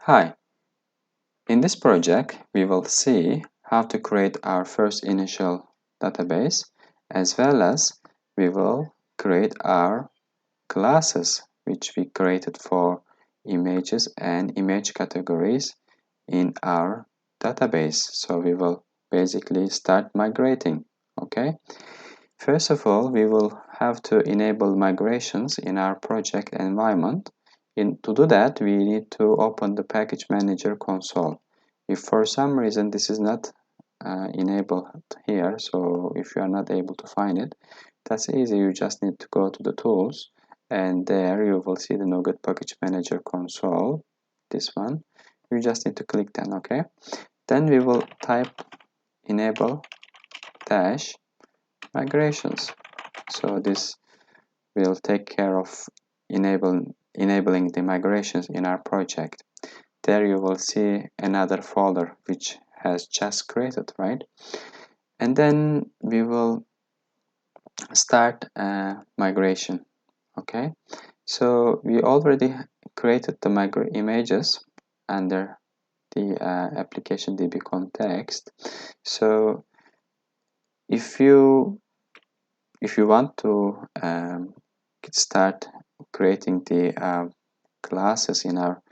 Hi, in this project we will see how to create our first initial database as well as we will create our classes which we created for images and image categories in our database. So we will basically start migrating. Okay, first of all we will have to enable migrations in our project environment. To do that, we need to open the package manager console. If for some reason this is not enabled here, so if you are not able to find it, that's easy. You just need to go to the tools and there you will see the NuGet package manager console, this one. You just need to click then. Okay, then we will type enable dash migrations. So this will take care of enabling the migrations in our project. There you will see another folder which has just created, right? And then we will start migration. Okay, so we already created the images under the application DB context. So if you want to start creating the classes in our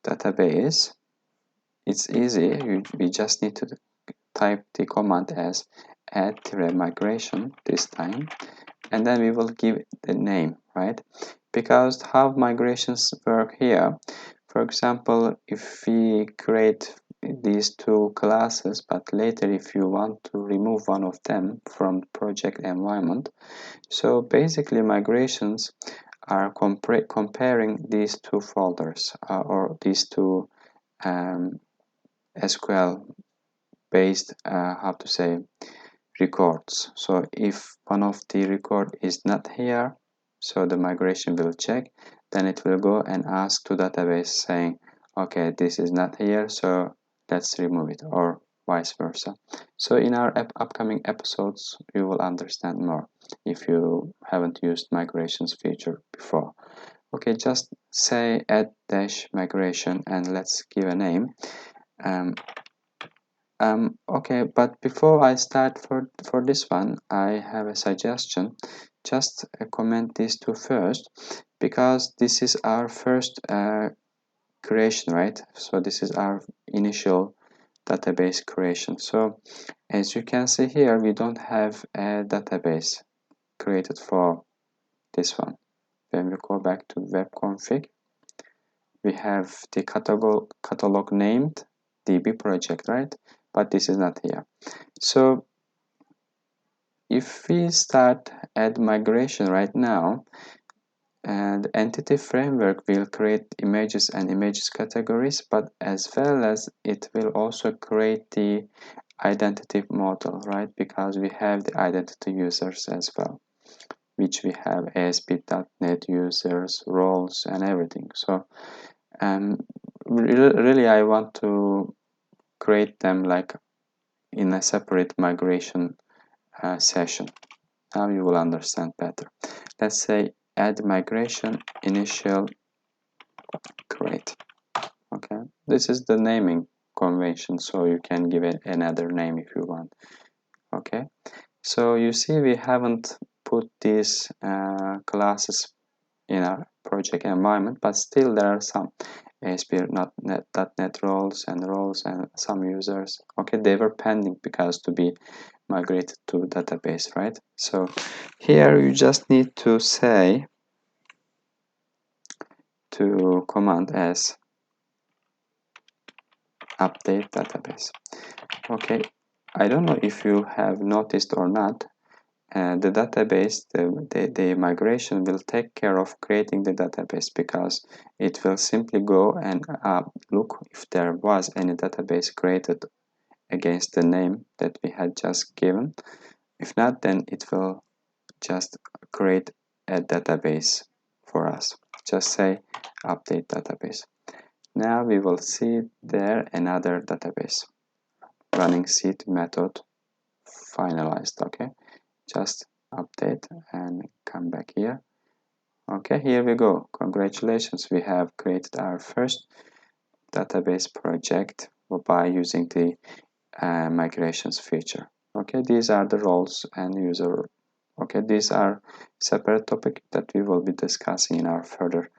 database, it's easy. We just need to type the command as add-migration this time, and then we will give the name, right? Because how migrations work here, for example, if we create these two classes, but later if you want to remove one of them from the project environment, so basically migrations are comparing these two folders or these two um, SQL based how to say records. So if one of the record is not here, so the migration will check, then it will go and ask to database saying, okay, this is not here, so let's remove it, or vice versa. So in our upcoming episodes you will understand more if you haven't used migrations feature before. Okay, just say add dash migration and let's give a name. Okay, but before I start for this one, I have a suggestion. Just comment these two first, because this is our first creation, right? So this is our initial database creation. So as you can see here, we don't have a database created for this one. When we go back to web config, we have the catalog named DB project, right? But this is not here. So if we start add migration right now, and the entity framework will create images and images categories, but as well as it will also create the identity model, right? Because we have the identity users as well, which we have ASP.NET users, roles, and everything. So really I want to create them like in a separate migration session. Now you will understand better. Let's say add migration initial create. Okay, this is the naming convention, so you can give it another name if you want. Okay, so you see we haven't put these classes in our project environment, but still there are some ASP.NET roles and some users. Okay, they were pending because to be migrated to database, right? So here you just need to say to command as update database. Okay, I don't know if you have noticed or not, the database, the migration will take care of creating the database, because it will simply go and look if there was any database created against the name that we had just given. If not, then it will just create a database for us. Just say update database. Now we will see there another database running seed method finalized. Okay, just update and come back here. Okay, here we go. Congratulations, we have created our first database project by using the migrations feature. Okay, these are the roles and user. Okay, these are separate topic that we will be discussing in our further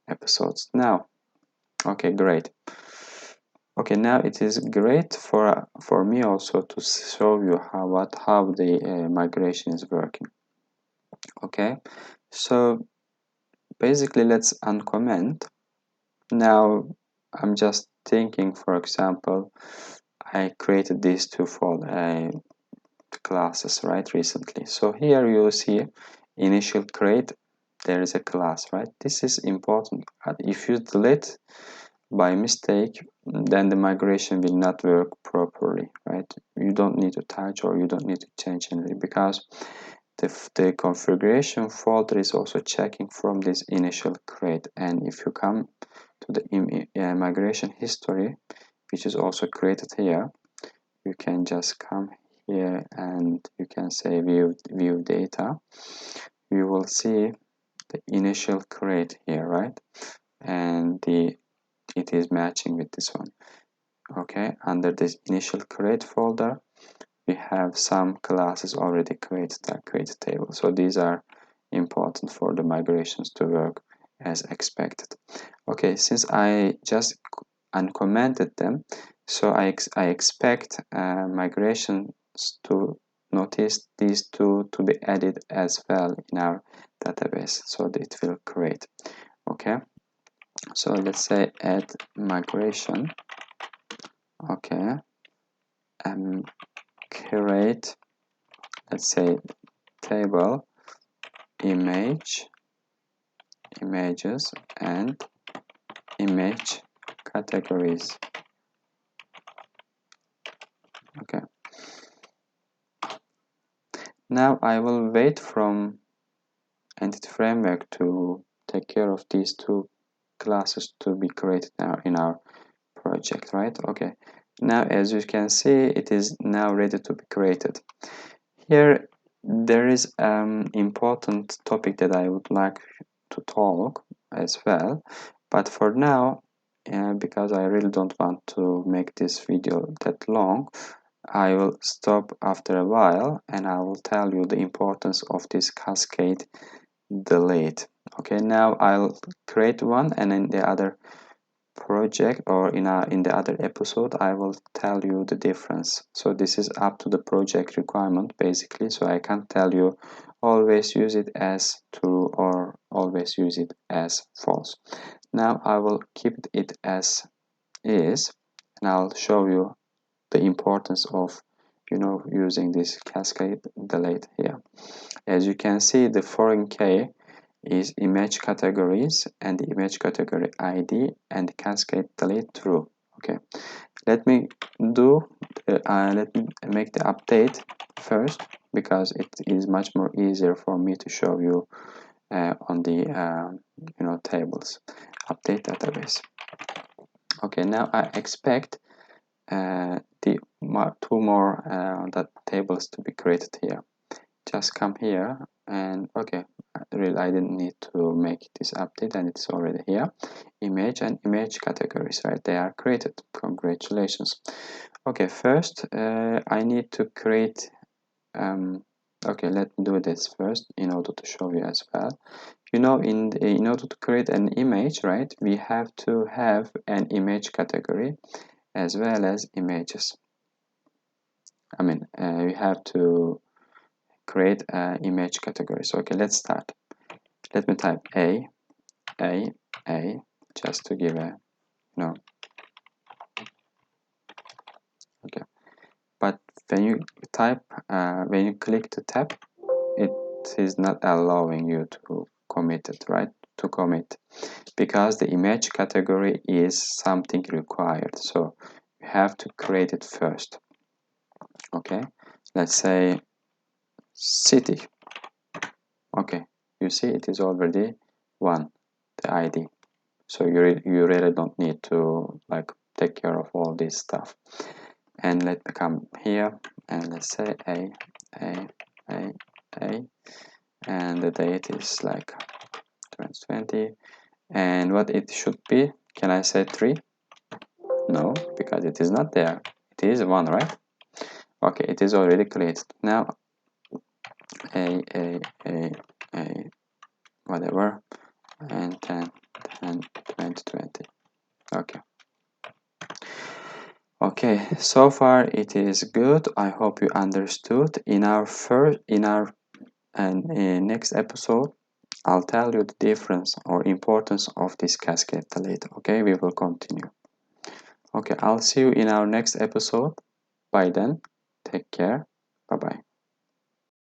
episodes. Now, okay, great. Okay, now it is great for me also to show you how the migration is working. Okay, so basically let's uncomment. Now I'm just thinking, for example, I created these two classes right recently. So here you see initial create, there is a class, right? This is important. If you delete by mistake, then the migration will not work properly, right? You don't need to touch or you don't need to change anything, because the configuration folder is also checking from this initial create. And if you come to the migration history, which is also created here, you can just come here and you can say view data. You will see the initial create here, right? And it is matching with this one. Okay, under this initial create folder, we have some classes already created that create table. So these are important for the migrations to work as expected. Okay, since I just uncommented them, so I expect migrations to notice these two to be added as well in our database, so that it will create. Okay, so let's say add migration. Okay, and create, let's say, table images and image categories. Okay, now I will wait from Entity Framework to take care of these two classes to be created now in our project, right? Okay, now as you can see, it is now ready to be created. Here there is an important topic that I would like to talk as well, but for now, because I really don't want to make this video that long, I will stop after a while and I will tell you the importance of this cascade delete. Okay, now I'll create one, and in the other project or in the other episode I will tell you the difference. So this is up to the project requirement basically, so I can't tell you always use it as true or always use it as false. Now I will keep it as is, and I'll show you the importance of using this cascade delete here. As you can see, the foreign key is image categories and the image category ID and cascade delete true. Okay, let me make the update first, because it is much more easier for me to show you on the tables. Update database. Okay, now I expect the two more that tables to be created here. Just come here and okay, really I didn't need to make this update and it's already here. Image and image categories, right? They are created. Congratulations. Okay, first I need to create okay, let me do this first in order to show you as well. In order to create an image, right, we have to have an image category as well as images. I mean, we have to create image categories. Okay, let's start. Let me type a just to give a okay. But when you type when you click the tab, it is not allowing you to commit it, right? To commit, because the image category is something required, so you have to create it first. Okay, let's say city. Okay, you see it is already one, the ID. So you really don't need to take care of all this stuff. And let me come here and let's say a, and the date is like 2020, and what it should be, Can I say 3? No, because it is not there. It is 1, right? Okay, it is already created. Now, a, whatever, and 10, 10, 20, 20. Okay. Okay, so far it is good. I hope you understood. In our next episode, I'll tell you the difference or importance of this cascade delete. Okay, we will continue. Okay, I'll see you in our next episode. By then, take care. Bye bye.